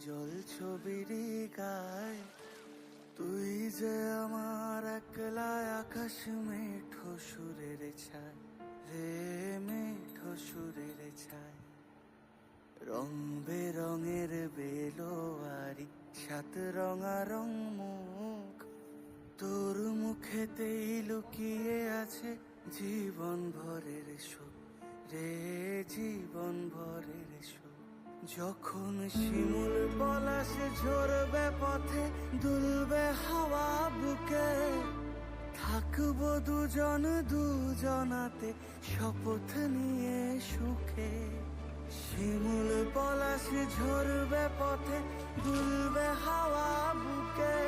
জল ছবির গায়। তুই যে আমার একলা আকাশ মেঠো সুরের ছায় রে, মেঠো সুরের ছায়। রং বেরঙের বেলোয়ারি সাত রঙারং মুখ, তোর মুখেতেই লুকিয়ে আছে জীবন ভরের সুখ রে, জীবন ভরের সুখ। যখন শিমুল পলাশে ঝরবে পথে, দুলবে হাওয়া বুকে, থাকবো দুজন দুজনাতে শপথ নিয়ে সুখে। শিমুল পলাশে ঝরবে পথে, দুলবে হাওয়া বুকে,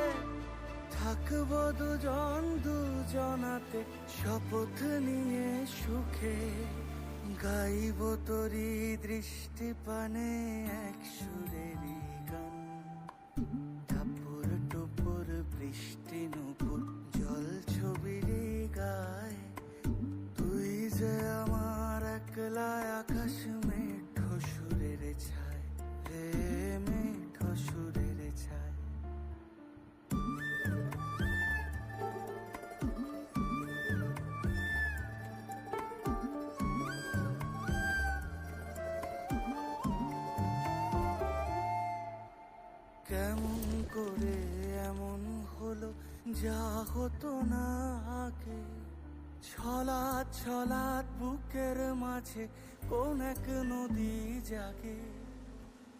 থাকবো দুজন দুজনাতে শপথ নিয়ে সুখে। গাইব তোরি দৃষ্টি পানে এক সুরেরই গান, টাপুর টুপুর বৃষ্টি নুপুর জল ছবির গায়। তুই যে আমার একলা আকাশ মেঠো সুরের ছায় রে, মেঠো সুরের ছায়। কেমন করে এমন হলো যা হতো না আগে, ছলাৎ ছলাৎ বুকের মাঝে কোন এক নদী জাগে।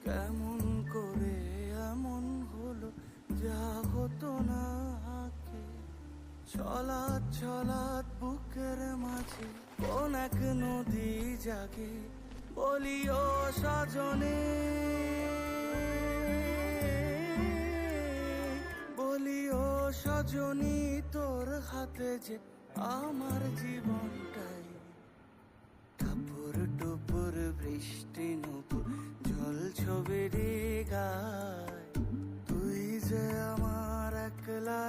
কেমন করে এমন হলো যা হতো না আগে, ছলাৎ ছলাৎ বুকের মাঝে কোন এক নদী জাগে। বলিও সজনে, বলিও সজনী, তোর হাতে যে আমার জীবনটাই। টাপুর টুপুর বৃষ্টি নুপুর জল ছবির গায়। তুই যে আমার একলা